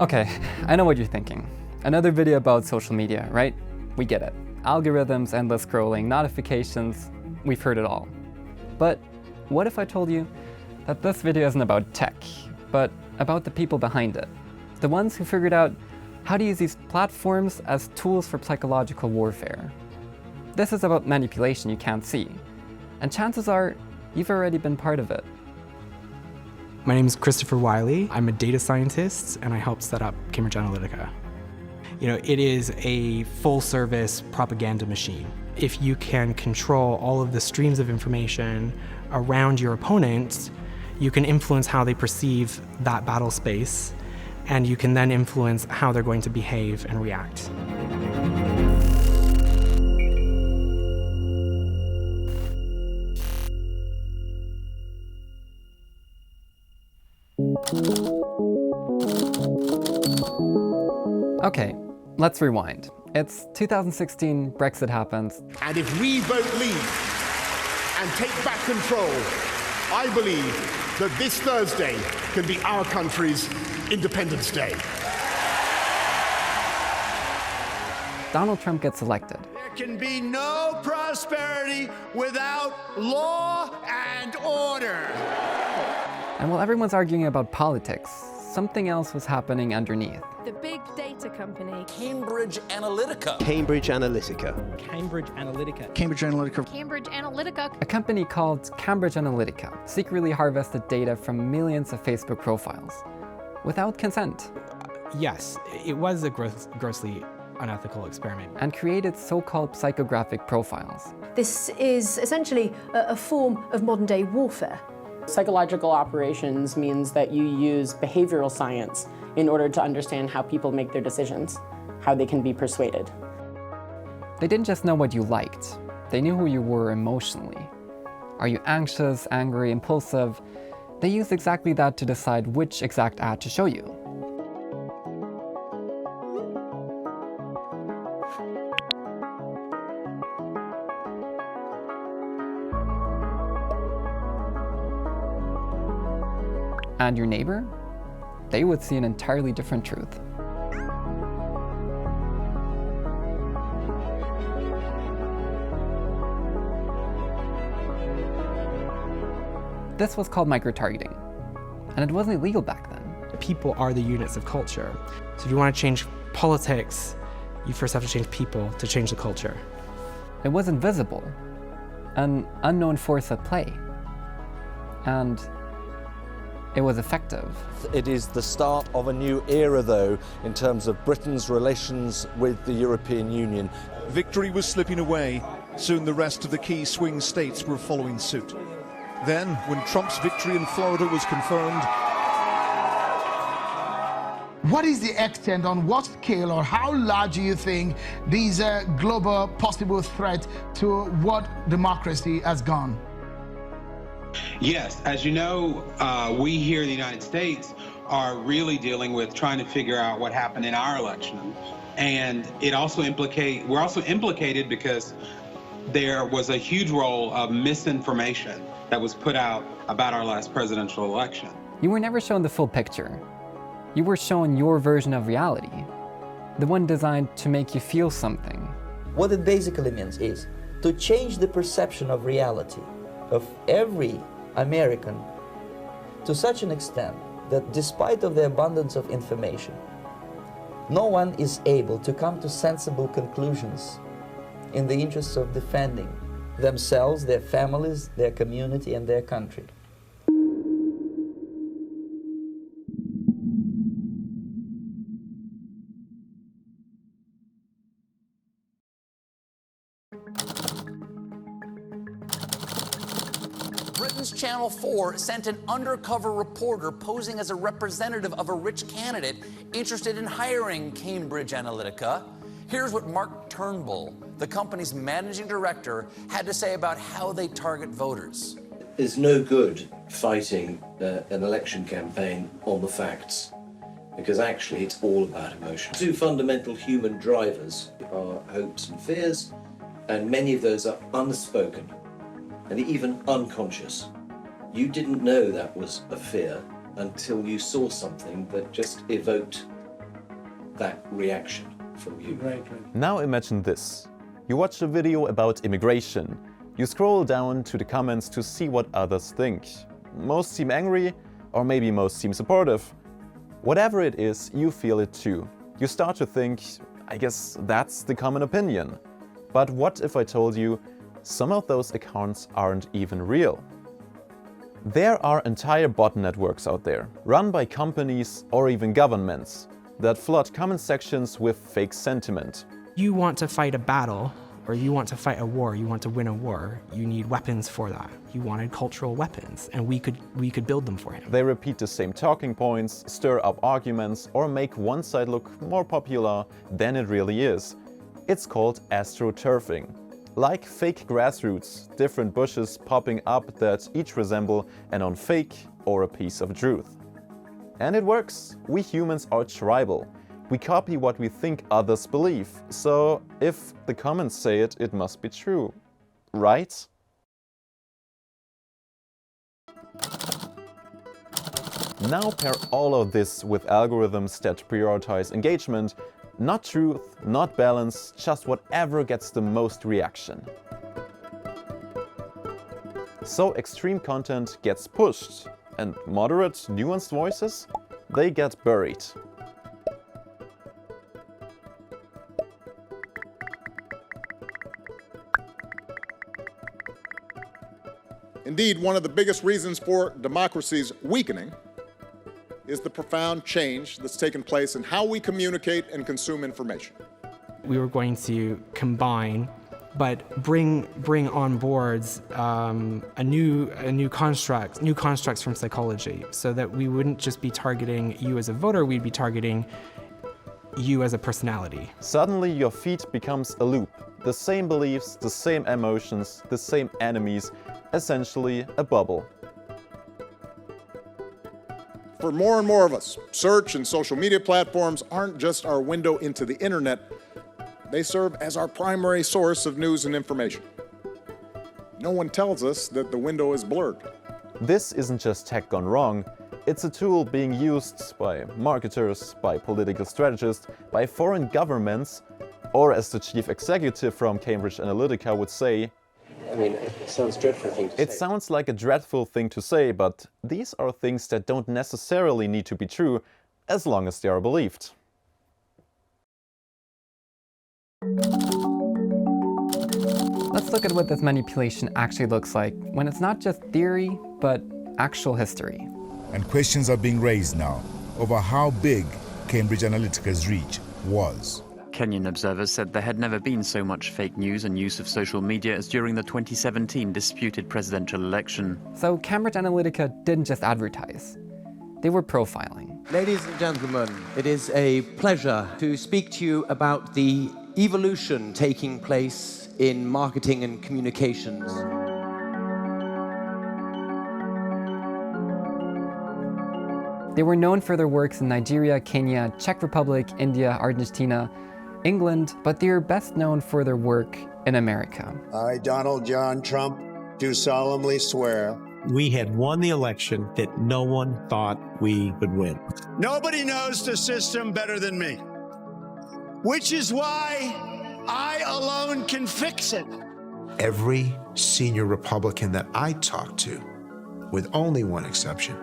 Okay, I know what you're thinking. Another video about social media, right? We get it. Algorithms, endless scrolling, notifications, we've heard it all. But what if I told you that this video isn't about tech, but about the people behind it? The ones who figured out how to use these platforms as tools for psychological warfare. This is about manipulation you can't see, and chances are you've already been part of it. My name is Christopher Wiley. I'm a data scientist, and I helped set up Cambridge Analytica. It is a full-service propaganda machine. If you can control all of the streams of information around your opponent, you can influence how they perceive that battle space, and you can then influence how they're going to behave and react. Okay, let's rewind. It's 2016, Brexit happens. And if we vote leave and take back control, I believe that this Thursday can be our country's Independence Day. Donald Trump gets elected. There can be no prosperity without law and order. And while everyone's arguing about politics, something else was happening underneath. The big data company. Cambridge Analytica. Cambridge Analytica. Cambridge Analytica. Cambridge Analytica. Cambridge Analytica. A company called Cambridge Analytica secretly harvested data from millions of Facebook profiles without consent. Yes, it was a grossly unethical experiment. And created so-called psychographic profiles. This is essentially a form of modern-day warfare. Psychological operations means that you use behavioral science in order to understand how people make their decisions, how they can be persuaded. They didn't just know what you liked, they knew who you were emotionally. Are you anxious, angry, impulsive? They used exactly that to decide which exact ad to show you. And your neighbor? They would see an entirely different truth. This was called microtargeting, and it wasn't illegal back then. People are the units of culture. So if you want to change politics, you first have to change people to change the culture. It was invisible, an unknown force at play, and it was effective. It is the start of a new era, though, in terms of Britain's relations with the European Union. Victory was slipping away. Soon the rest of the key swing states were following suit. Then, when Trump's victory in Florida was confirmed, what is the extent, on what scale, or how large do you think these global possible threat to what democracy has gone? Yes, as you know, we here in the United States are really dealing with trying to figure out what happened in our election. And we're also implicated because there was a huge role of misinformation that was put out about our last presidential election. You were never shown the full picture. You were shown your version of reality, the one designed to make you feel something. What it basically means is to change the perception of reality of every American to such an extent that despite of the abundance of information, no one is able to come to sensible conclusions in the interests of defending themselves, their families, their community, and their country. Britain's Channel 4 sent an undercover reporter posing as a representative of a rich candidate interested in hiring Cambridge Analytica. Here's what Mark Turnbull, the company's managing director, had to say about how they target voters. There's no good fighting an election campaign on the facts, because actually it's all about emotion. Two fundamental human drivers are hopes and fears, and many of those are unspoken and even unconscious. You didn't know that was a fear until you saw something that just evoked that reaction from you. Now imagine this. You watch a video about immigration. You scroll down to the comments to see what others think. Most seem angry, or maybe most seem supportive. Whatever it is, you feel it too. You start to think, I guess that's the common opinion. But what if I told you some of those accounts aren't even real? There are entire bot networks out there, run by companies or even governments, that flood comment sections with fake sentiment. You want to fight a battle, or you want to fight a war, you want to win a war, you need weapons for that. You wanted cultural weapons, and we could build them for him. They repeat the same talking points, stir up arguments, or make one side look more popular than it really is. It's called astroturfing. Like fake grassroots, different bushes popping up that each resemble an on fake or a piece of truth. And it works. We humans are tribal. We copy what we think others believe. So if the comments say it, it must be true. Right? Now pair all of this with algorithms that prioritize engagement, not truth, not balance, just whatever gets the most reaction. So extreme content gets pushed, and moderate, nuanced voices, they get buried. Indeed, one of the biggest reasons for democracy's weakening is the profound change that's taken place in how we communicate and consume information. We were going to combine, but bring on boards new constructs from psychology, so that we wouldn't just be targeting you as a voter, we'd be targeting you as a personality. Suddenly your feed becomes a loop. The same beliefs, the same emotions, the same enemies, essentially a bubble. For more and more of us, search and social media platforms aren't just our window into the internet, they serve as our primary source of news and information. No one tells us that the window is blurred. This isn't just tech gone wrong, it's a tool being used by marketers, by political strategists, by foreign governments, or as the chief executive from Cambridge Analytica would say, I mean, it sounds dreadful thing to say. It sounds like a dreadful thing to say, but these are things that don't necessarily need to be true, as long as they are believed. Let's look at what this manipulation actually looks like when it's not just theory, but actual history. And questions are being raised now over how big Cambridge Analytica's reach was. Kenyan observers said there had never been so much fake news and use of social media as during the 2017 disputed presidential election. So Cambridge Analytica didn't just advertise, they were profiling. Ladies and gentlemen, it is a pleasure to speak to you about the evolution taking place in marketing and communications. They were known for their works in Nigeria, Kenya, Czech Republic, India, Argentina, England, but they're best known for their work in America. I, Donald John Trump, do solemnly swear. We had won the election that no one thought we would win. Nobody knows the system better than me, which is why I alone can fix it. Every senior Republican that I talked to, with only one exception,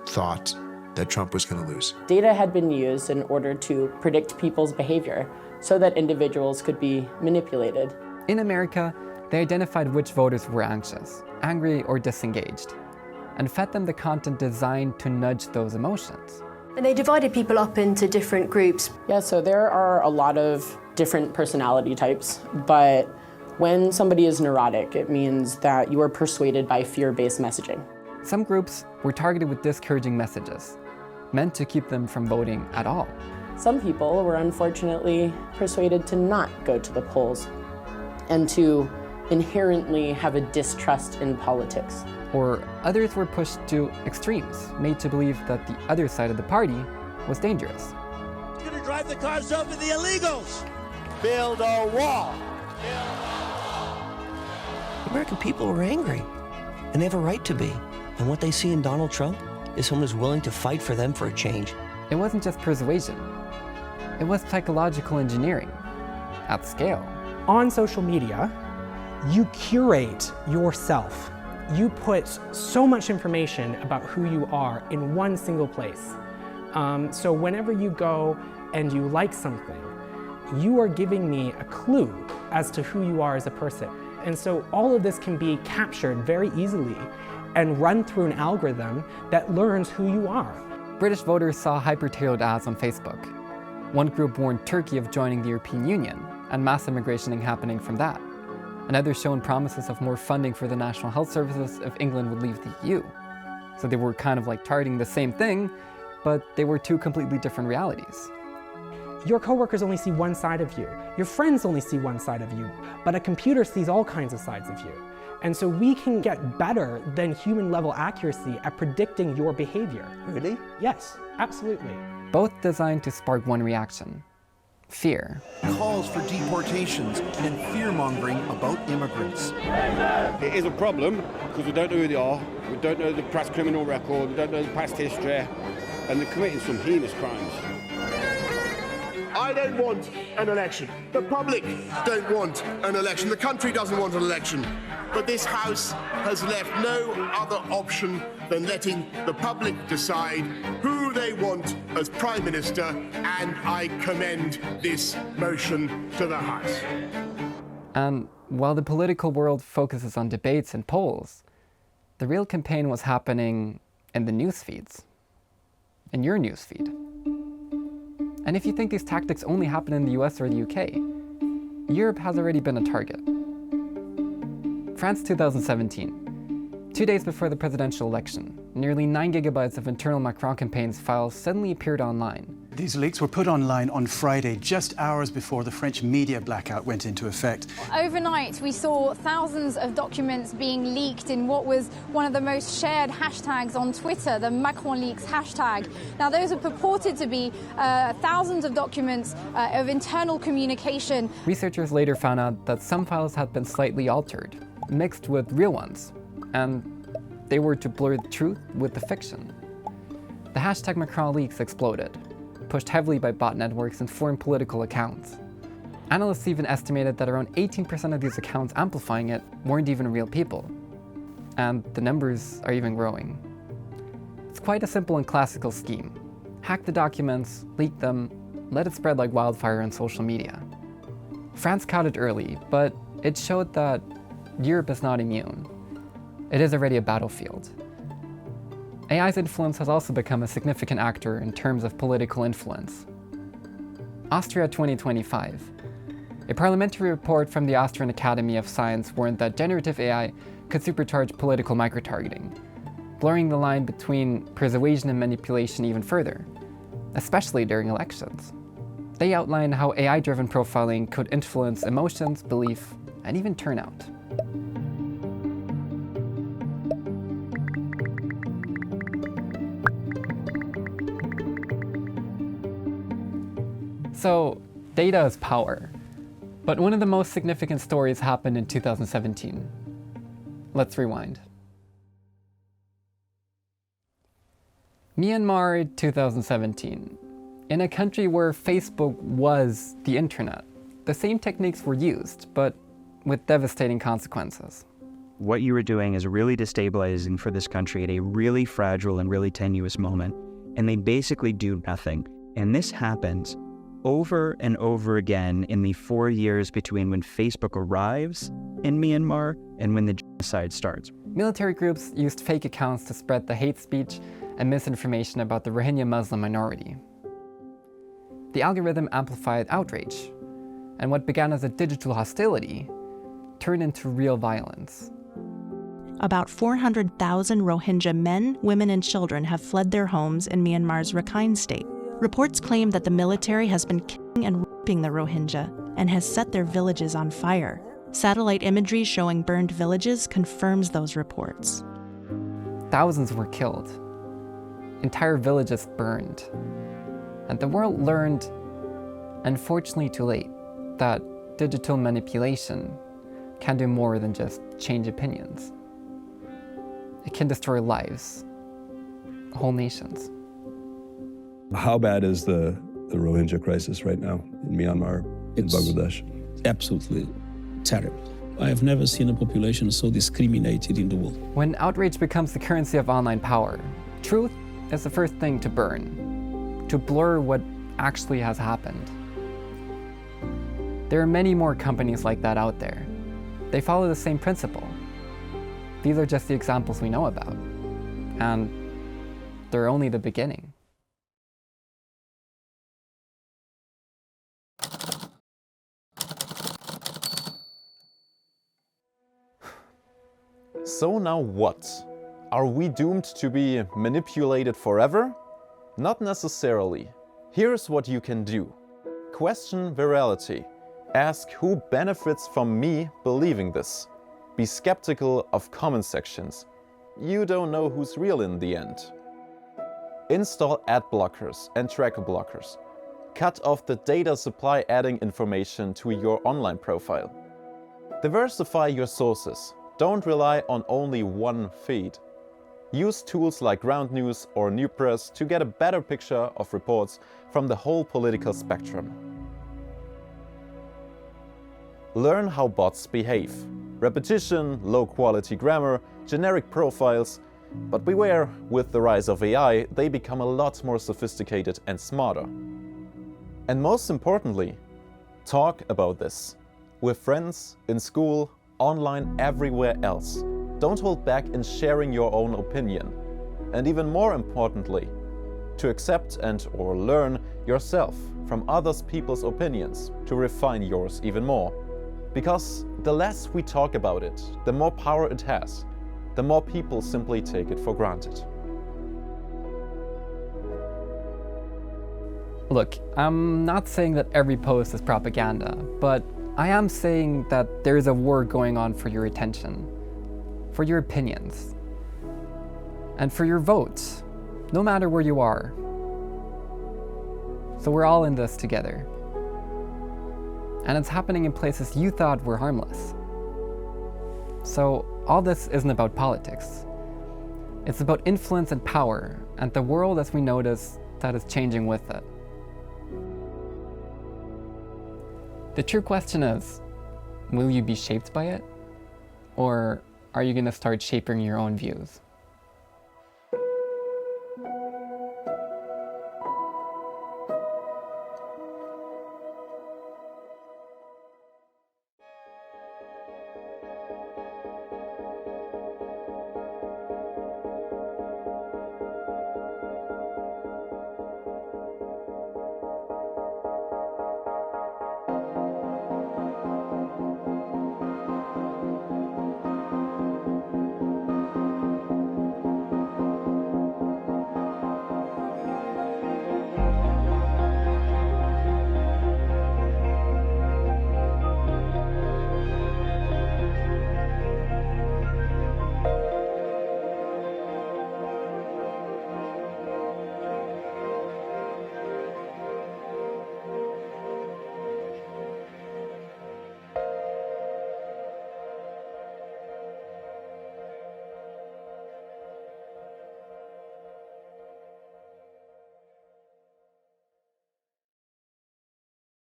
thought that Trump was going to lose. Data had been used in order to predict people's behavior so that individuals could be manipulated. In America, they identified which voters were anxious, angry, or disengaged, and fed them the content designed to nudge those emotions. And they divided people up into different groups. Yeah, so there are a lot of different personality types, but when somebody is neurotic, it means that you are persuaded by fear-based messaging. Some groups were targeted with discouraging messages, meant to keep them from voting at all. Some people were unfortunately persuaded to not go to the polls and to inherently have a distrust in politics. Or others were pushed to extremes, made to believe that the other side of the party was dangerous. It's going to drive the cars over the illegals. Build a wall. The American people were angry, and they have a right to be. And what they see in Donald Trump is someone who's willing to fight for them for a change. It wasn't just persuasion. It It was psychological engineering at scale. On social media, you curate yourself. You put so much information about who you are in one single place. So whenever you go and you like something, you are giving me a clue as to who you are as a person. And so all of this can be captured very easily and run through an algorithm that learns who you are. British voters saw hyper-tailored ads on Facebook. One group warned Turkey of joining the European Union and mass immigration happening from that. Another shown promises of more funding for the National Health Services if England would leave the EU. So they were kind of like targeting the same thing, but they were two completely different realities. Your coworkers only see one side of you. Your friends only see one side of you. But a computer sees all kinds of sides of you. And so we can get better than human-level accuracy at predicting your behavior. Really? Yes, absolutely. Both designed to spark one reaction: fear. Calls for deportations and fear-mongering about immigrants. It is a problem because we don't know who they are, we don't know the past criminal record, we don't know the past history, and they're committing some heinous crimes. I don't want an election. The public don't want an election. The country doesn't want an election. But this House has left no other option than letting the public decide who they want as Prime Minister, and I commend this motion to the House. And while the political world focuses on debates and polls, the real campaign was happening in the news feeds, in your news feed. And if you think these tactics only happen in the US or the UK, Europe has already been a target. France 2017. 2 days before the presidential election, nearly 9 gigabytes of internal Macron campaign's files suddenly appeared online. These leaks were put online on Friday, just hours before the French media blackout went into effect. Overnight, we saw thousands of documents being leaked in what was one of the most shared hashtags on Twitter, the Macron Leaks hashtag. Now, those are purported to be thousands of documents of internal communication. Researchers later found out that some files had been slightly altered, mixed with real ones, and they were to blur the truth with the fiction. The hashtag Macron Leaks exploded, pushed heavily by bot networks and foreign political accounts. Analysts even estimated that around 18% of these accounts amplifying it weren't even real people. And the numbers are even growing. It's quite a simple and classical scheme. Hack the documents, leak them, let it spread like wildfire on social media. France caught it early, but it showed that Europe is not immune. It is already a battlefield. AI's influence has also become a significant actor in terms of political influence. Austria 2025. A parliamentary report from the Austrian Academy of Science warned that generative AI could supercharge political microtargeting, blurring the line between persuasion and manipulation even further, especially during elections. They outlined how AI-driven profiling could influence emotions, belief, and even turnout. So, data is power. But one of the most significant stories happened in 2017. Let's rewind. Myanmar 2017. In a country where Facebook was the internet, the same techniques were used, but with devastating consequences. What you were doing is really destabilizing for this country at a really fragile and really tenuous moment, and they basically do nothing. And this happens over and over again in the 4 years between when Facebook arrives in Myanmar and when the genocide starts. Military groups used fake accounts to spread the hate speech and misinformation about the Rohingya Muslim minority. The algorithm amplified outrage, and what began as a digital hostility turned into real violence. About 400,000 Rohingya men, women, and children have fled their homes in Myanmar's Rakhine state. Reports claim that the military has been killing and raping the Rohingya and has set their villages on fire. Satellite imagery showing burned villages confirms those reports. Thousands were killed. Entire villages burned. And the world learned, unfortunately too late, that digital manipulation can do more than just change opinions. It can destroy lives, whole nations. How bad is the the Rohingya crisis right now in Myanmar, in Bangladesh. Absolutely terrible. I have never seen a population so discriminated in the world. When outrage becomes the currency of online power, truth is the first thing to burn, to blur what actually has happened. There are many more companies like that out there. They follow the same principle. These are just the examples we know about, and they're only the beginning. So now what? Are we doomed to be manipulated forever? Not necessarily. Here's what you can do. Question virality. Ask who benefits from me believing this. Be skeptical of comment sections. You don't know who's real in the end. Install ad blockers and tracker blockers. Cut off the data supply adding information to your online profile. Diversify your sources. Don't rely on only one feed. Use tools like Ground News or New Press to get a better picture of reports from the whole political spectrum. Learn how bots behave. Repetition, low-quality grammar, generic profiles. But beware, with the rise of AI, they become a lot more sophisticated and smarter. And most importantly, talk about this. With friends, in school, online, everywhere else. Don't hold back in sharing your own opinion. And even more importantly, to accept and/or learn yourself from other people's opinions to refine yours even more. Because the less we talk about it, the more power it has, the more people simply take it for granted. Look, I'm not saying that every post is propaganda, but I am saying that there is a war going on for your attention, for your opinions, and for your votes, no matter where you are. So we're all in this together. And it's happening in places you thought were harmless. So all this isn't about politics. It's about influence and power, and the world as we notice that is changing with it. The true question is, will you be shaped by it? Or are you going to start shaping your own views?